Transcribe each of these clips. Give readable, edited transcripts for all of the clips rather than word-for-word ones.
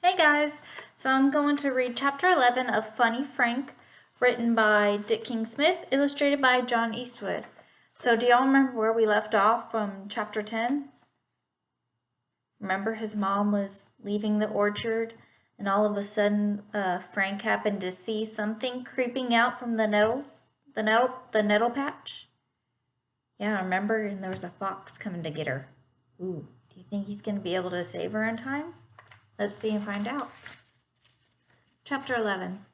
Hey guys, so I'm going to read chapter 11 of Funny Frank, written by Dick King-Smith, illustrated by John Eastwood. So do y'all remember where we left off from chapter 10? Remember his mom was leaving the orchard and all of a sudden Frank happened to see something creeping out from the nettle patch? Yeah, remember? And there was a fox coming to get her. Ooh, do you think he's going to be able to save her in time? Let's see and find out. Chapter 11.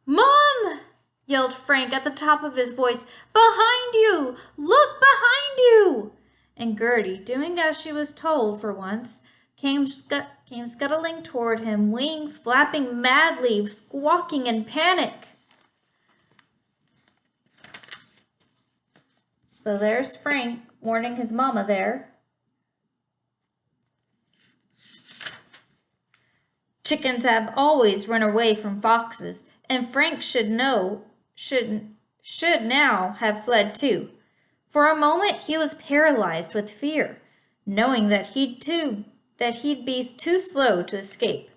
Mom! Yelled Frank at the top of his voice. Behind you! Look behind you! And Gertie, doing as she was told for once, came scuttling toward him, wings flapping madly, squawking in panic. So there's Frank warning his mama there. Chickens have always run away from foxes, and Frank should now have fled too. For a moment he was paralyzed with fear, knowing that he'd be too slow to escape.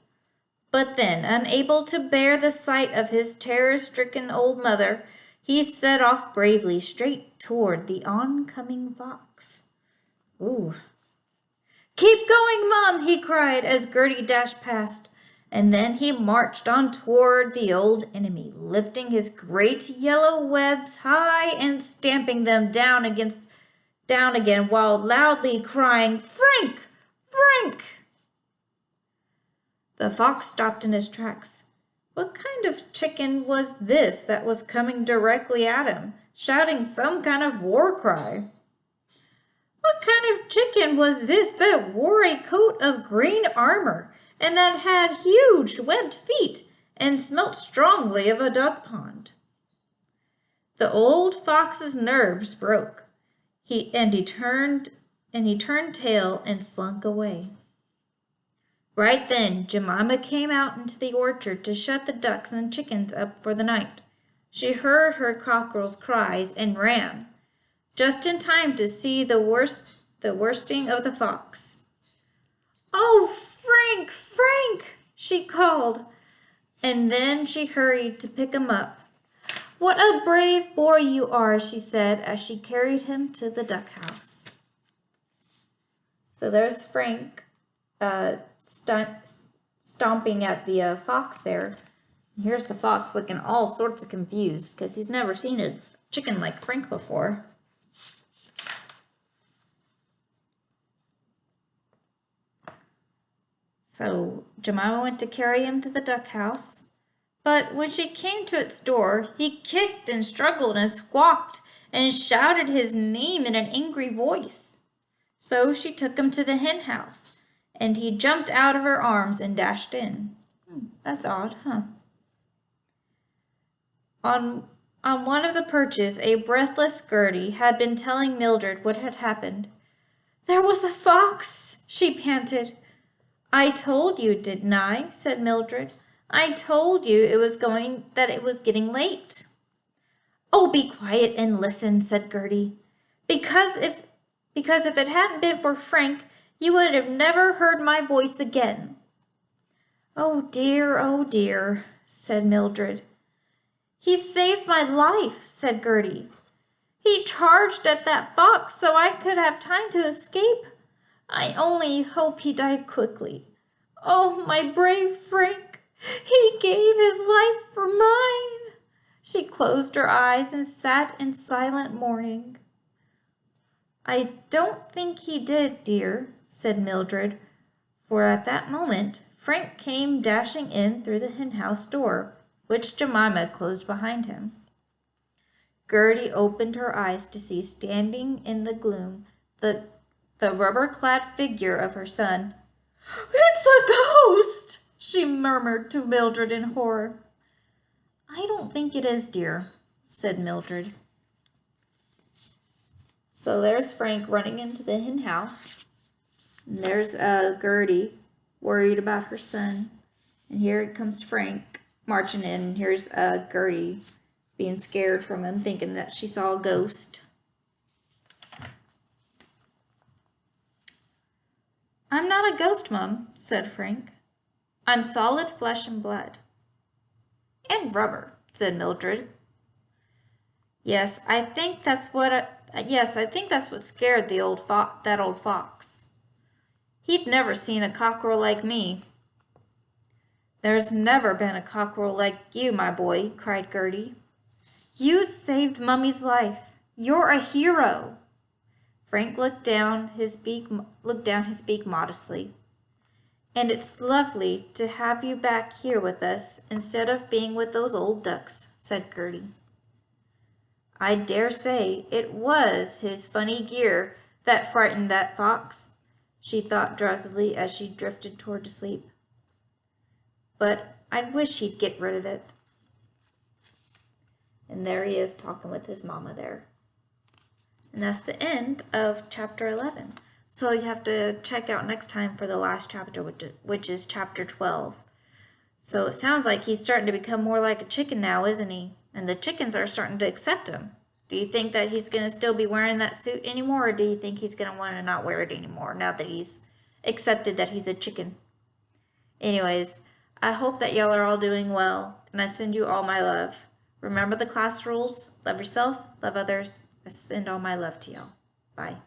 But then, unable to bear the sight of his terror-stricken old mother, he set off bravely straight toward the oncoming fox. Ooh. Keep going, Mom, he cried as Gertie dashed past. And then he marched on toward the old enemy, lifting his great yellow webs high and stamping them down again while loudly crying, Frank! Frank! The fox stopped in his tracks. What kind of chicken was this that was coming directly at him, shouting some kind of war cry? What kind of chicken was this that wore a coat of green armor and that had huge webbed feet and smelt strongly of a duck pond? The old fox's nerves broke. He turned tail and slunk away. Right then, Jemima came out into the orchard to shut the ducks and chickens up for the night. She heard her cockerel's cries and ran, just in time to see the worsting of the fox. Oh, Frank, Frank, she called, and then she hurried to pick him up. What a brave boy you are, she said as she carried him to the duck house. So there's Frank stomping at the fox there. Here's the fox looking all sorts of confused because he's never seen a chicken like Frank before. So Jemima went to carry him to the duck house, but when she came to its door, he kicked and struggled and squawked and shouted his name in an angry voice. So she took him to the hen house, and he jumped out of her arms and dashed in. That's odd, huh? On one of the perches, a breathless Gertie had been telling Mildred what had happened. There was a fox, she panted. I told you, didn't I? Said Mildred. I told you that it was getting late. Oh, be quiet and listen, said Gertie. Because if it hadn't been for Frank, you would have never heard my voice again. Oh dear, said Mildred. He saved my life, said Gertie. He charged at that fox so I could have time to escape. I only hope he died quickly. Oh, my brave Frank! He gave his life for mine! She closed her eyes and sat in silent mourning. I don't think he did, dear, said Mildred, for at that moment Frank came dashing in through the henhouse door, which Jemima closed behind him. Gertie opened her eyes to see standing in the gloom the rubber-clad figure of her son. It's a ghost, she murmured to Mildred in horror. I don't think it is, dear, said Mildred. So there's Frank running into the hen house. And there's Gertie worried about her son. And here comes Frank marching in. And here's Gertie being scared from him, thinking that she saw a ghost. I'm not a ghost, Mum, said Frank. I'm solid flesh and blood. And rubber, said Mildred. Yes, I think that's what scared that old fox. He'd never seen a cockerel like me. There's never been a cockerel like you, my boy, cried Gertie. You saved Mummy's life. You're a hero. Frank looked down his beak modestly. And it's lovely to have you back here with us instead of being with those old ducks, said Gertie. I dare say it was his funny gear that frightened that fox, she thought drowsily as she drifted toward sleep. But I'd wish he'd get rid of it. And there he is talking with his mama there. And that's the end of chapter 11. So you have to check out next time for the last chapter, which is chapter 12. So it sounds like he's starting to become more like a chicken now, isn't he? And the chickens are starting to accept him. Do you think that he's going to still be wearing that suit anymore, or do you think he's going to want to not wear it anymore now that he's accepted that he's a chicken? Anyways, I hope that y'all are all doing well, and I send you all my love. Remember the class rules. Love yourself, love others. I send all my love to y'all. Bye.